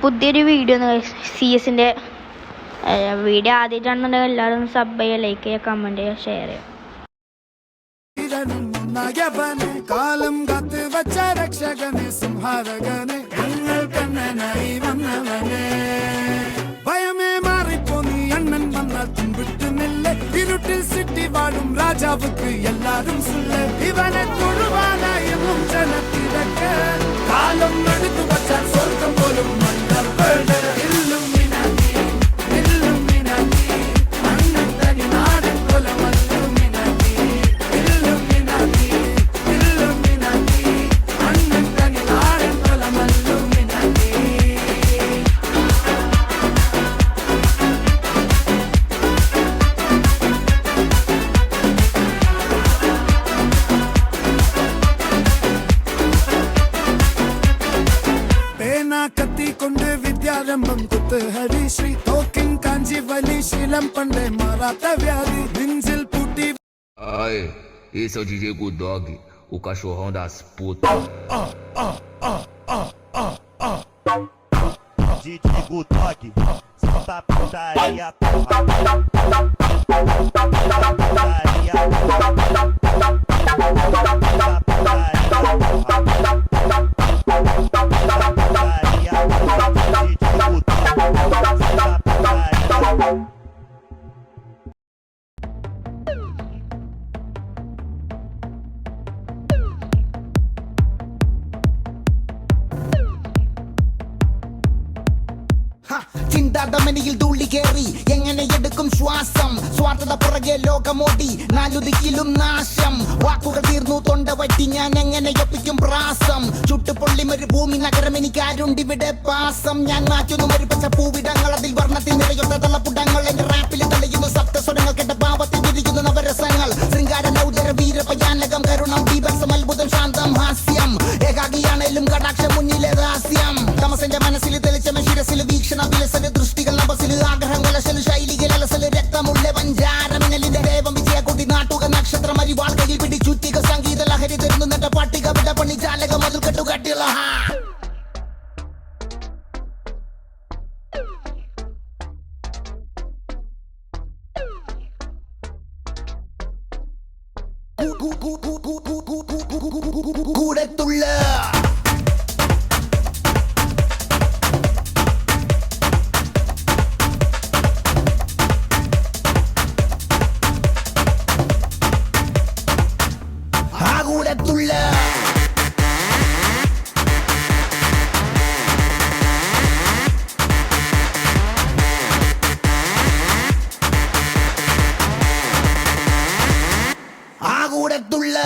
പുതിയൊരു video CS-ൻ്റെ video ആദ്യമായിട്ടാണെന്നുണ്ടെങ്കിൽ എല്ലാവരും sub ചെയ്യുക, ലൈക്ക് ചെയ്യുക, കമൻറ്റ് ചെയ്യുക, ഷെയർ ചെയ്യുക. കാലം കാത്ത് വച്ച രക്ഷകനെ സംഹാരകനെ ഞങ്ങൾ കണ്ണനായി വന്നവനെ ഭയമേ മാറിപ്പോ നീ അണ്ണൻ വന്നാൽ തുമ്പിട്ട് നില്ല ഇരുട്ടിൽ സിറ്റി വാഴും രാജാവുക്ക് എല്ലാരും സുല്ല ഇവനെ തൊഴുവാനായും ജനത്തിരക്ക് കാലം എടുത്തു വച്ചാൽ സ്വർഗം പോലും മണ്ണപ്പേട് കൊണ്ട് വിദ്യാരംഭം കുത്ത് ഹരിശ്രീ തോക്കിൻ കാഞ്ചി വലി ശീലം പണ്ടേ മാറാത്ത വ്യാധി നെഞ്ചിൽ പൂട്ടി. Ai, esse é o DJ Good Dog, o cachorrão das putas. DJ Good Dog, solta a putaria, porra. Putaria, ചിന്താതമനിയിൽ തുള്ളി കേറി എങ്ങനെ എടുക്കും ശ്വാസം സ്വാർത്ഥത പുറകെ ലോകമോടി നാലുദിക്കിലും നാശം വാക്കുകൾ തീർന്നു തൊണ്ട വറ്റി ഞാൻ എങ്ങനെ ഒപ്പിക്കും പ്രാസം ചുട്ടുപൊള്ളിമൊരു ഭൂമി നഗരം എനിക്കാരുണ്ടിവിടെ പാസം ഞാൻ മാറ്റുന്നു മരുപ്പച്ച പൂവിടങ്ങൾ അതിൽ വർണ്ണത്തിൽ നിറയുന്ന തളപ്പുടങ്ങൾ എന്റെ റാപ്പിൽ തെളിയുന്നു സപ്തസ്വരങ്ങൾ കേട്ട പാവത്തിൽ വിരിയുന്നു നവരസങ്ങൾ ശൃംഗാര നൗദര വീരപയാനകം കരുണം ബീഭത്സം അത്ഭുതം ശാന്തം ഹാസ്യം ഏകാഗിയാണേലും കടാക്ഷം മുന്നിലെ ഹാസ്യം തമസന്റെ മനസ്സിൽ തെളിച്ചമ ശിരസിൽ വീക്ഷണ വിലസല് ദൃഷ്ടികൾ നബസില് ആഗ്രഹം കലശല് ശൈലികൾ അലസല് രക്തമുള്ള പഞ്ചാരമിനലിന്റെ ദേവം വിജയക്കുട്ടി നാട്ടുക നക്ഷത്രം അരിവാൾ കയ്യിൽ പിടിച്ചുറ്റിക സംഗീത ലഹരി തരുന്നു നട്ട പട്ടിക വിട പണി ജാലക മതിൽ കെട്ടുകട്ടിയുള്ള കൂടത്തുള്ള കൂടത്തുള്ള ആ കൂടത്തുള്ള